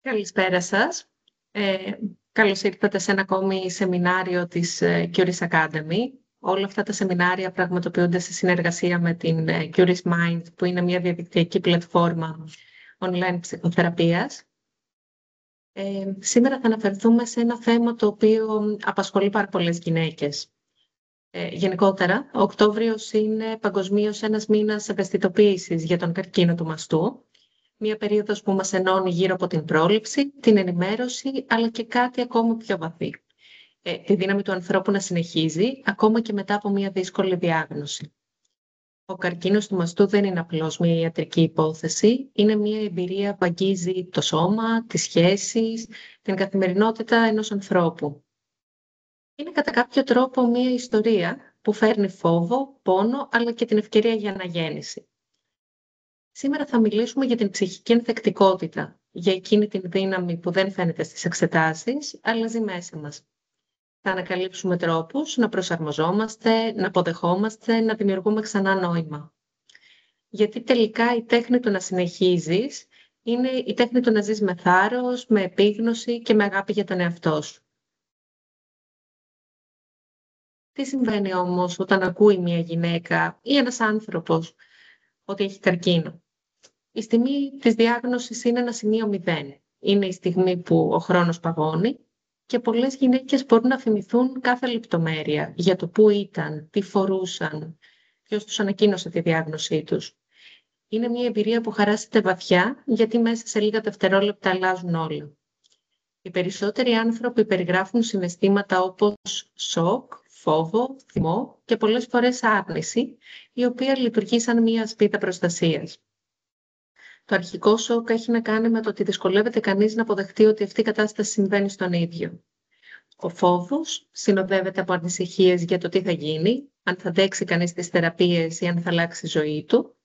Καλησπέρα σας. Καλώς ήρθατε σε ένα ακόμη σεμινάριο της Curious Academy. Όλα αυτά τα σεμινάρια πραγματοποιούνται σε συνεργασία με την Curious Mind, που είναι μια διαδικτυακή πλατφόρμα online ψυχοθεραπείας. Σήμερα θα αναφερθούμε σε ένα θέμα το οποίο απασχολεί πάρα πολλές γυναίκες. Γενικότερα, ο Οκτώβριος είναι παγκοσμίως ένας μήνας ευαισθητοποίησης για τον καρκίνο του μαστού. Μια περίοδος που μας ενώνει γύρω από την πρόληψη, την ενημέρωση, αλλά και κάτι ακόμα πιο βαθύ. Τη δύναμη του ανθρώπου να συνεχίζει, ακόμα και μετά από μια δύσκολη διάγνωση. Ο καρκίνος του μαστού δεν είναι απλώς μια ιατρική υπόθεση, είναι μια εμπειρία που αγγίζει το σώμα, τις σχέσεις, την καθημερινότητα ενός ανθρώπου. Είναι κατά κάποιο τρόπο μια ιστορία που φέρνει φόβο, πόνο, αλλά και την ευκαιρία για αναγέννηση. Σήμερα θα μιλήσουμε για την ψυχική ενθεκτικότητα, για εκείνη την δύναμη που δεν φαίνεται στις εξετάσεις, αλλά ζει μέσα μας. Θα ανακαλύψουμε τρόπους να προσαρμοζόμαστε, να αποδεχόμαστε, να δημιουργούμε ξανά νόημα. Γιατί τελικά η τέχνη του να συνεχίζεις είναι η τέχνη του να ζεις με θάρρος, με επίγνωση και με αγάπη για τον εαυτό σου. Τι συμβαίνει όμως όταν ακούει μια γυναίκα ή ένας άνθρωπος ότι έχει καρκίνο? Η στιγμή της διάγνωσης είναι ένα σημείο 0. Είναι η στιγμή που ο χρόνος παγώνει και πολλές γυναίκες μπορούν να θυμηθούν κάθε λεπτομέρεια για το πού ήταν, τι φορούσαν, ποιος τους ανακοίνωσε τη διάγνωσή τους. Είναι μια εμπειρία που χαράσσεται βαθιά, γιατί μέσα σε λίγα δευτερόλεπτα αλλάζουν όλα. Οι περισσότεροι άνθρωποι περιγράφουν συναισθήματα όπως σοκ, φόβο, θυμό και πολλές φορές άρνηση, η οποία λειτουργεί σαν μια ασπίδα προστασίας. Το αρχικό σοκ έχει να κάνει με το ότι δυσκολεύεται κανείς να αποδεχτεί ότι αυτή η κατάσταση συμβαίνει στον ίδιο. Ο φόβος συνοδεύεται από ανησυχίες για το τι θα γίνει, αν θα αντέξει κανείς τις θεραπείες ή αν θα αλλάξει η ζωή του.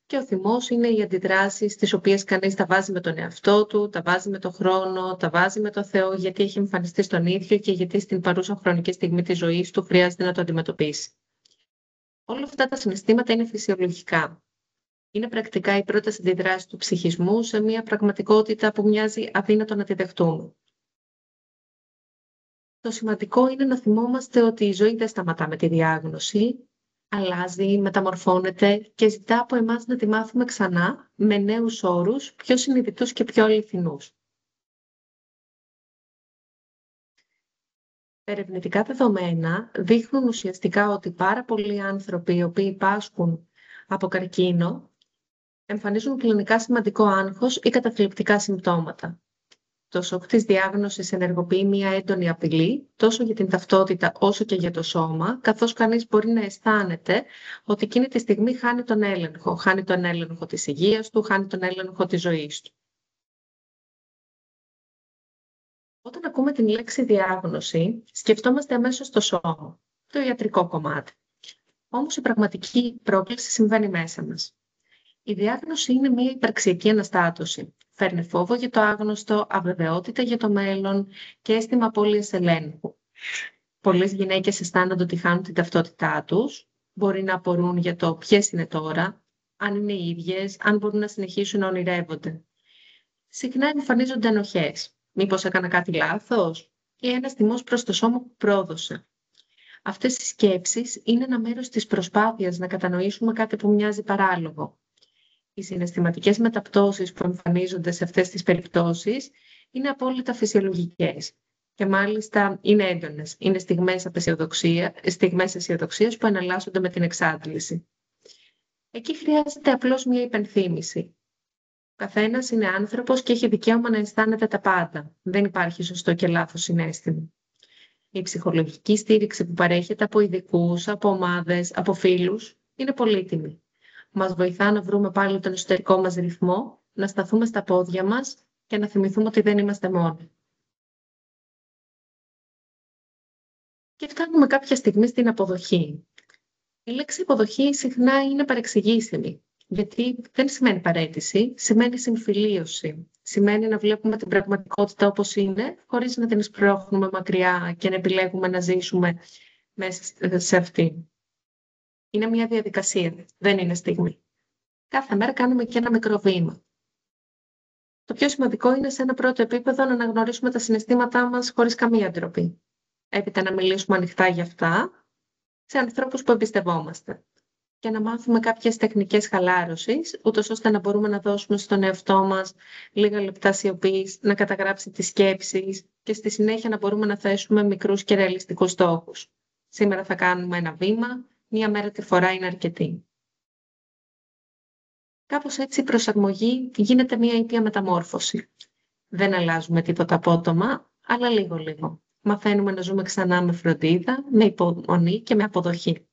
Και ο θυμός είναι οι αντιδράσεις τις οποίες κανείς τα βάζει με τον εαυτό του, τα βάζει με τον χρόνο, τα βάζει με το Θεό, γιατί έχει εμφανιστεί στον ίδιο και γιατί στην παρούσα χρονική στιγμή της ζωής του χρειάζεται να το αντιμετωπίσει. Όλα αυτά τα συναισθήματα είναι φυσιολογικά. Είναι πρακτικά οι πρώτες αντιδράσεις του ψυχισμού σε μια πραγματικότητα που μοιάζει αδύνατο να τη δεχτούμε. Το σημαντικό είναι να θυμόμαστε ότι η ζωή δεν σταματά με τη διάγνωση, αλλάζει, μεταμορφώνεται και ζητά από εμάς να τη μάθουμε ξανά με νέους όρους, πιο συνειδητούς και πιο αληθινούς. Τα ερευνητικά δεδομένα δείχνουν ουσιαστικά ότι πάρα πολλοί άνθρωποι οι οποίοι πάσχουν από καρκίνο εμφανίζουν κλινικά σημαντικό άγχος ή καταθλιπτικά συμπτώματα. Το σοκ της διάγνωσης ενεργοποιεί μια έντονη απειλή, τόσο για την ταυτότητα όσο και για το σώμα, καθώς κανείς μπορεί να αισθάνεται ότι εκείνη τη στιγμή χάνει τον έλεγχο. Χάνει τον έλεγχο της υγείας του, χάνει τον έλεγχο της ζωής του. Όταν ακούμε την λέξη διάγνωση, σκεφτόμαστε αμέσως το σώμα, το ιατρικό κομμάτι. Όμως η πραγματική πρόκληση συμβαίνει μέσα μας. Η διάγνωση είναι μια υπαρξιακή αναστάτωση. Φέρνει φόβο για το άγνωστο, αβεβαιότητα για το μέλλον και αίσθημα απώλειας ελέγχου. Πολλές γυναίκες αισθάνονται ότι χάνουν την ταυτότητά τους, μπορεί να απορούν για το ποιες είναι τώρα, αν είναι οι ίδιες, αν μπορούν να συνεχίσουν να ονειρεύονται. Συχνά εμφανίζονται ενοχές. Μήπως έκανα κάτι λάθος? Ή ένας θυμός προς το σώμα που πρόδωσε. Αυτές οι σκέψεις είναι ένα μέρος της προσπάθειας να κατανοήσουμε κάτι που μοιάζει παράλογο. Οι συναισθηματικές μεταπτώσεις που εμφανίζονται σε αυτές τις περιπτώσεις είναι απόλυτα φυσιολογικές και μάλιστα είναι έντονες. Είναι στιγμές αισιοδοξίας που εναλλάσσονται με την εξάντληση. Εκεί χρειάζεται απλώς μια υπενθύμηση. Ο καθένας είναι άνθρωπος και έχει δικαίωμα να αισθάνεται τα πάντα. Δεν υπάρχει σωστό και λάθος συναίσθημα. Η ψυχολογική στήριξη που παρέχεται από ειδικούς, από ομάδες, από φίλους είναι πολύτιμη. Μας βοηθά να βρούμε πάλι τον εσωτερικό μας ρυθμό, να σταθούμε στα πόδια μας και να θυμηθούμε ότι δεν είμαστε μόνοι. Και φτάνουμε κάποια στιγμή στην αποδοχή. Η λέξη αποδοχή συχνά είναι παρεξηγήσιμη, γιατί δεν σημαίνει παραίτηση, σημαίνει συμφιλίωση. Σημαίνει να βλέπουμε την πραγματικότητα όπως είναι, χωρίς να την εισπρώχνουμε μακριά και να επιλέγουμε να ζήσουμε μέσα σε αυτή. Είναι μια διαδικασία, δεν είναι στιγμή. Κάθε μέρα κάνουμε και ένα μικρό βήμα. Το πιο σημαντικό είναι σε ένα πρώτο επίπεδο να αναγνωρίσουμε τα συναισθήματά μας χωρίς καμία ντροπή. Έπειτα να μιλήσουμε ανοιχτά για αυτά σε ανθρώπους που εμπιστευόμαστε. Και να μάθουμε κάποιες τεχνικές χαλάρωσης, ούτως ώστε να μπορούμε να δώσουμε στον εαυτό μας λίγα λεπτά σιωπής, να καταγράψει τις σκέψεις και στη συνέχεια να μπορούμε να θέσουμε μικρούς και ρεαλιστικούς στόχους. Σήμερα θα κάνουμε ένα βήμα, μία μέρα τη φορά είναι αρκετή. Κάπως έτσι η προσαρμογή γίνεται μία ήπια μεταμόρφωση. Δεν αλλάζουμε τίποτα απότομα, αλλά λίγο-λίγο. Μαθαίνουμε να ζούμε ξανά με φροντίδα, με υπομονή και με αποδοχή.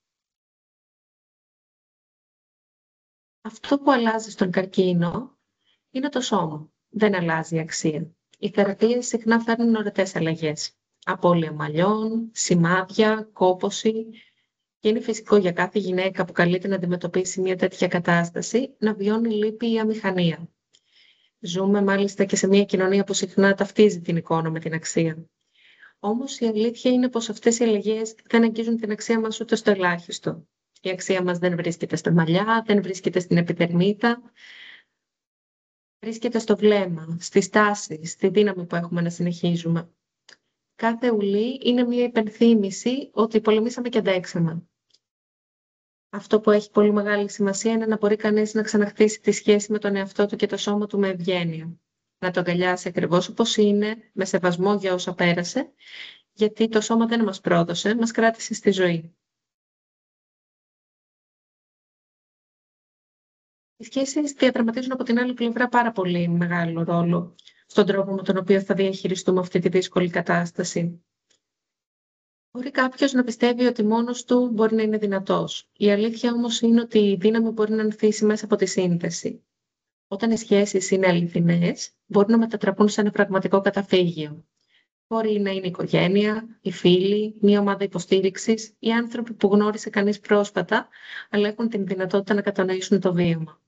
Αυτό που αλλάζει στον καρκίνο είναι το σώμα. Δεν αλλάζει η αξία. Οι θεραπείες συχνά φέρνουν ορατές αλλαγές. Απώλεια μαλλιών, σημάδια, κόπωση. Και είναι φυσικό για κάθε γυναίκα που καλείται να αντιμετωπίσει μια τέτοια κατάσταση να βιώνει λύπη ή αμηχανία. Ζούμε μάλιστα και σε μια κοινωνία που συχνά ταυτίζει την εικόνα με την αξία. Όμως η αλήθεια είναι πως αυτές οι αλλαγές δεν αγγίζουν την αξία μας ούτε στο ελάχιστο. Η αξία μας δεν βρίσκεται στα μαλλιά, δεν βρίσκεται στην επιδερμίδα, βρίσκεται στο βλέμμα, στη στάση, στη δύναμη που έχουμε να συνεχίζουμε. Κάθε ουλή είναι μια υπενθύμηση ότι πολεμήσαμε και αντέξαμε. Αυτό που έχει πολύ μεγάλη σημασία είναι να μπορεί κανείς να ξαναχτίσει τη σχέση με τον εαυτό του και το σώμα του με ευγένεια. Να το αγκαλιάσει ακριβώς όπως είναι, με σεβασμό για όσα πέρασε, γιατί το σώμα δεν μας πρόδωσε, μας κράτησε στη ζωή. Οι σχέσεις διαδραματίζουν από την άλλη πλευρά πάρα πολύ μεγάλο ρόλο στον τρόπο με τον οποίο θα διαχειριστούμε αυτή τη δύσκολη κατάσταση. Μπορεί κάποιος να πιστεύει ότι μόνος του μπορεί να είναι δυνατός. Η αλήθεια όμως είναι ότι η δύναμη μπορεί να ανθίσει μέσα από τη σύνθεση. Όταν οι σχέσεις είναι αληθινές, μπορούν να μετατραπούν σε ένα πραγματικό καταφύγιο. Μπορεί να είναι η οικογένεια, οι φίλοι, μια ομάδα υποστήριξης ή άνθρωποι που γνώρισε κανείς πρόσφατα, αλλά έχουν την δυνατότητα να κατανοήσουν το βίωμα.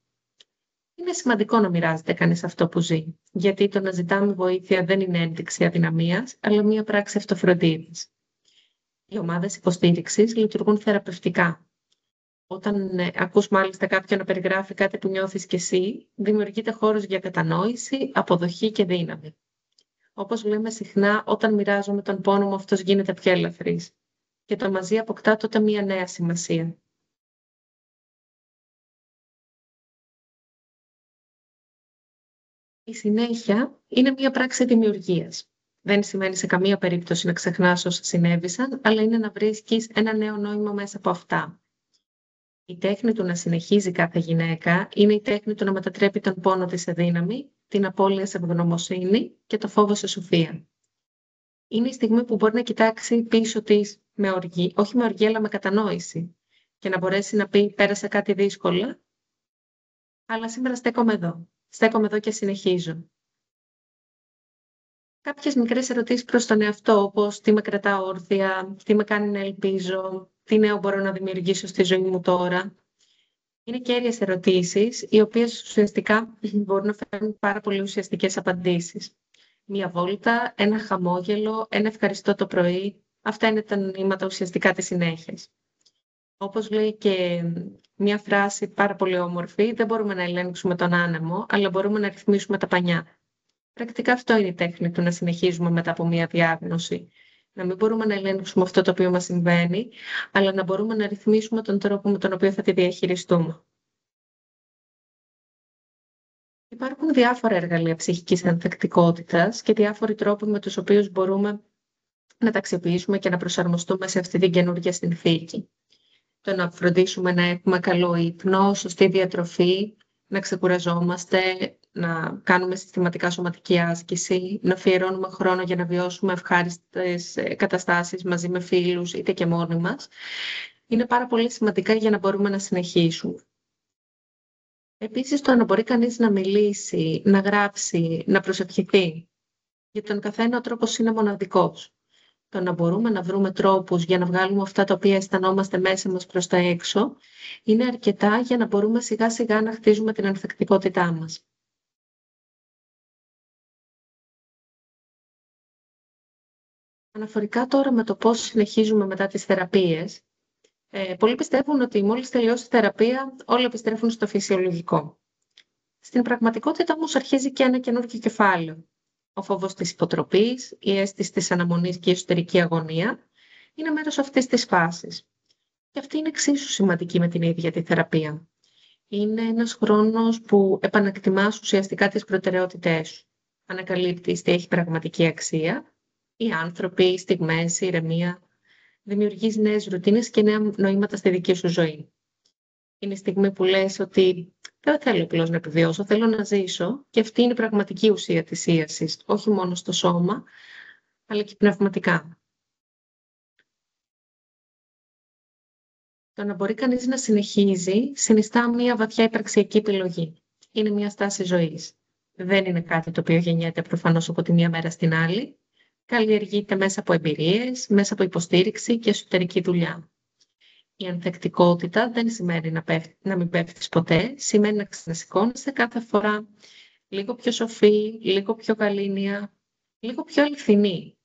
Είναι σημαντικό να μοιράζεται κανείς αυτό που ζει, γιατί το να ζητάμε βοήθεια δεν είναι ένδειξη αδυναμίας, αλλά μια πράξη αυτοφροντίδας. Οι ομάδες υποστήριξης λειτουργούν θεραπευτικά. Όταν ακούς μάλιστα κάποιον να περιγράφει κάτι που νιώθεις κι εσύ, δημιουργείται χώρος για κατανόηση, αποδοχή και δύναμη. Όπως λέμε συχνά, όταν μοιράζομαι τον πόνο μου, αυτός γίνεται πιο ελαφρύς. Και το μαζί αποκτά τότε μια νέα σημασία. Η συνέχεια είναι μια πράξη δημιουργίας. Δεν σημαίνει σε καμία περίπτωση να ξεχνάς όσα συνέβησαν, αλλά είναι να βρίσκεις ένα νέο νόημα μέσα από αυτά. Η τέχνη του να συνεχίζει κάθε γυναίκα είναι η τέχνη του να μετατρέπει τον πόνο της σε δύναμη, την απώλεια σε ευγνωμοσύνη και το φόβο σε σοφία. Είναι η στιγμή που μπορεί να κοιτάξει πίσω της με οργή, όχι με οργή αλλά με κατανόηση, και να μπορέσει να πει πέρασα κάτι δύσκολα, αλλά σήμερα στέκομαι εδώ. Στέκομαι εδώ και συνεχίζω. Κάποιες μικρές ερωτήσεις προς τον εαυτό, όπως τι με κρατά όρθια, τι με κάνει να ελπίζω, τι νέο μπορώ να δημιουργήσω στη ζωή μου τώρα. Είναι κέρυες ερωτήσεις, οι οποίες ουσιαστικά μπορούν να φέρουν πάρα πολύ ουσιαστικές απαντήσεις. Μία βόλτα, ένα χαμόγελο, ένα ευχαριστώ το πρωί, αυτά είναι τα νοήματα ουσιαστικά της συνέχειας. Όπως λέει και μια φράση πάρα πολύ όμορφη, δεν μπορούμε να ελέγξουμε τον άνεμο, αλλά μπορούμε να ρυθμίσουμε τα πανιά. Πρακτικά αυτό είναι η τέχνη του να συνεχίζουμε μετά από μια διάγνωση. Να μην μπορούμε να ελέγξουμε αυτό το οποίο μας συμβαίνει, αλλά να μπορούμε να ρυθμίσουμε τον τρόπο με τον οποίο θα τη διαχειριστούμε. Υπάρχουν διάφορα εργαλεία ψυχικής ανθεκτικότητας και διάφοροι τρόποι με τους οποίους μπορούμε να τα αξιοποιήσουμε και να προσαρμοστούμε σε αυτή την καινούργια συνθήκη. Το να φροντίσουμε να έχουμε καλό ύπνο, σωστή διατροφή, να ξεκουραζόμαστε, να κάνουμε συστηματικά σωματική άσκηση, να αφιερώνουμε χρόνο για να βιώσουμε ευχάριστες καταστάσεις μαζί με φίλους είτε και μόνοι μας, είναι πάρα πολύ σημαντικά για να μπορούμε να συνεχίσουμε. Επίσης, το να μπορεί κανείς να μιλήσει, να γράψει, να προσευχηθεί. Για τον καθένα ο τρόπος είναι μοναδικός. Το να μπορούμε να βρούμε τρόπους για να βγάλουμε αυτά τα οποία αισθανόμαστε μέσα μας προς τα έξω, είναι αρκετά για να μπορούμε σιγά σιγά να χτίζουμε την ανθεκτικότητά μας. Αναφορικά τώρα με το πώς συνεχίζουμε μετά τις θεραπείες, πολλοί πιστεύουν ότι μόλις τελειώσει η θεραπεία όλα επιστρέφουν στο φυσιολογικό. Στην πραγματικότητα όμως αρχίζει και ένα καινούργιο κεφάλαιο. Ο φόβος της υποτροπής, η αίσθηση της αναμονής και η εσωτερική αγωνία είναι μέρος αυτής της φάσης. Και αυτή είναι εξίσου σημαντική με την ίδια τη θεραπεία. Είναι ένας χρόνος που επανακτιμάς ουσιαστικά τις προτεραιότητές σου. Ανακαλύπτεις τι έχει πραγματική αξία, οι άνθρωποι, οι στιγμές, η ηρεμία. Δημιουργείς νέες ρουτίνες και νέα νοήματα στη δική σου ζωή. Είναι η στιγμή που λες ότι δεν θέλω απλώς να επιβιώσω, θέλω να ζήσω, και αυτή είναι η πραγματική ουσία της ίασης, όχι μόνο στο σώμα, αλλά και πνευματικά. Το να μπορεί κανείς να συνεχίζει συνιστά μια βαθιά υπαρξιακή επιλογή. Είναι μια στάση ζωής. Δεν είναι κάτι το οποίο γεννιέται προφανώς από τη μία μέρα στην άλλη. Καλλιεργείται μέσα από εμπειρίες, μέσα από υποστήριξη και εσωτερική δουλειά. Η ανθεκτικότητα δεν σημαίνει να μην πέφτεις ποτέ, σημαίνει να ξανασηκώνεσαι κάθε φορά λίγο πιο σοφή, λίγο πιο γαλήνια, λίγο πιο αληθινή.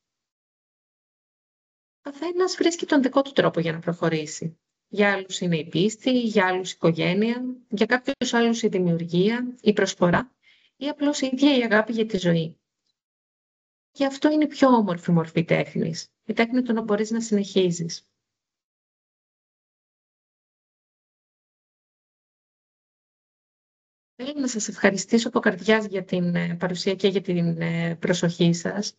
Καθένας βρίσκει τον δικό του τρόπο για να προχωρήσει. Για άλλους είναι η πίστη, για άλλους η οικογένεια, για κάποιους άλλους η δημιουργία, η προσφορά ή απλώς η ίδια η αγάπη για τη ζωή. Και αυτό είναι η πιο όμορφη μορφή τέχνης, η τέχνη του να μπορείς να συνεχίζεις. Θέλω να σας ευχαριστήσω από καρδιάς για την παρουσία και για την προσοχή σας.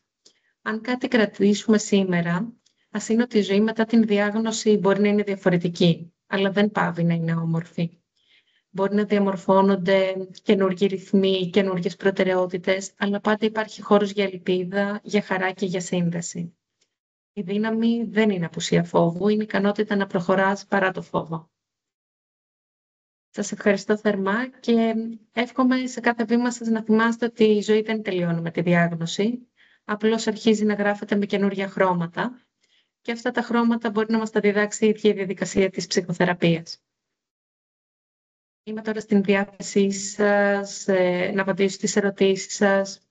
Αν κάτι κρατήσουμε σήμερα, ας είναι ότι η ζωή μετά την διάγνωση μπορεί να είναι διαφορετική, αλλά δεν πάβει να είναι όμορφη. Μπορεί να διαμορφώνονται καινούργιοι ρυθμοί, καινούργιες προτεραιότητες, αλλά πάντα υπάρχει χώρος για ελπίδα, για χαρά και για σύνδεση. Η δύναμη δεν είναι απουσία φόβου, είναι η ικανότητα να προχωράς παρά το φόβο. Σας ευχαριστώ θερμά και εύχομαι σε κάθε βήμα σας να θυμάστε ότι η ζωή δεν τελειώνει με τη διάγνωση. Απλώς αρχίζει να γράφεται με καινούργια χρώματα και αυτά τα χρώματα μπορεί να μας τα διδάξει η ίδια η διαδικασία της ψυχοθεραπείας. Είμαι τώρα στην διάθεσή σας να απαντήσω στις ερωτήσεις σας.